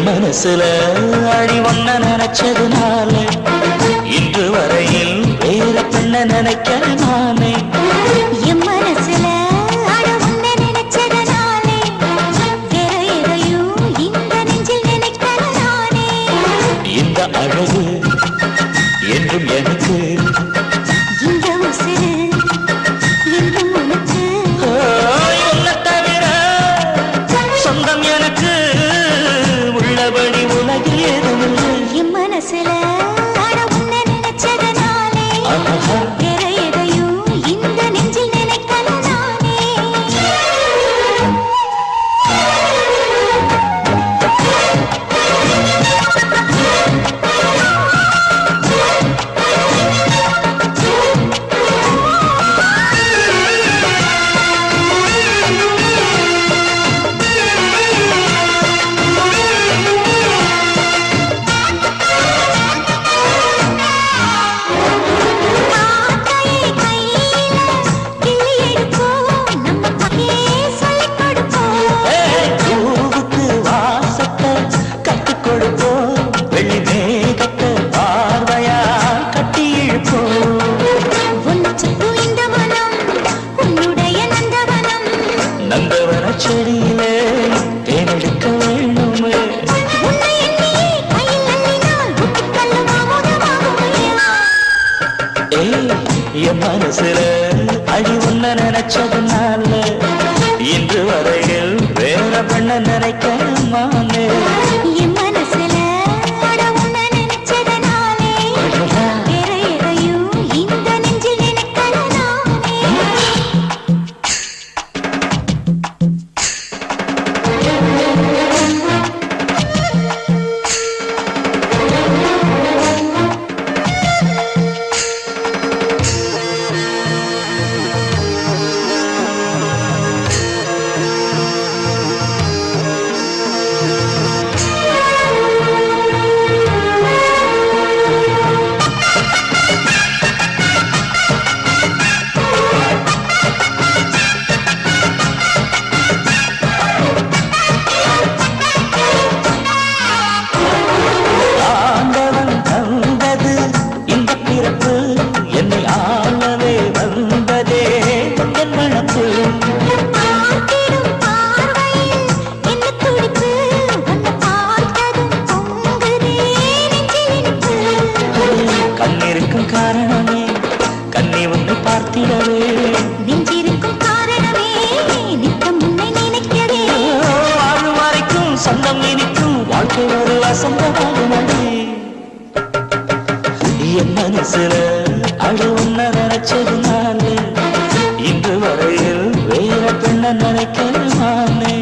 மனசுல அடி ஒன்ன நினைச்சதுனால இன்று வரையில் வேற பெண்ண நினைக்கிற நானே என் மனசுல அட உன்னை நினைச்சதுனாலே வேற எதையும் இந்த நெஞ்சில் நினைக்கிற நானே இந்த அழகு என்றும் எனக்கு இந்த உசிறு என்றும் உனக்கு உன்னை தவிர சொந்தம் எனக்கு உள்ளபடி உலகில் ஏதுமில்லை என் மனசுல அட உன்னை நினைச்சதுனாலே ஆஹா. வேற எதையும் இந்த நெஞ்சில் நினைக்கிற நானே காக்கையை கையில கிள்ளி எடுப்போம் நம்ம பகையே சொல்லிக் கொடுப்போம் பூவுக்கு வாசத்தை கற்றுக் கொடுப்போம் வெள்ளி மேகத்தை பார்வையா கட்டி இழுப்போம் உன்னை சுற்றும் இந்த மனம் உன்னுடைய நந்தவனம் நந்தவன செடியிலே தேனெடுக்க வேணுமே உன்னை எண்ணியே கையில் அள்ளினால் முத்துக்கல்லும் அமுதமாகுமையா ஏய் என் மனசுல அடி உன்ன நினைச்சதுனால இன்று வரையில் வேற பெண்ண நினைக்கமானே என் மனசுல அட உன்னை நினைச்சதுனாலே வேற எதையும் இந்த நெஞ்சில் நினைக்கிற நானே ஆண்டவன் தந்தது இந்த பிறப்பு என்னை ஆளவே வந்ததே என் மனப்பு பார்த்திடும் பார்வையில் என்ன துடிப்பு உன்னை பார்த்ததும் பொங்குதே நெஞ்சில் இனிப்பு கண்ணிருக்கும் காரணமே கண்ணி உன்னை பார்த்திடவே நெஞ்சிருக்கும் காரணமே நித்தம் உன்னை நினைக்கவே வாழும் வரைக்கும் சொந்தம் இனிக்கும் வாழ்க்கை ஒரு வசந்தமாகும் அடி என் மனசுல அழு உன்ன நினைச்சதுனால இன்று வரையில் வேற பெண்ண நினைக்கிறேன் நானே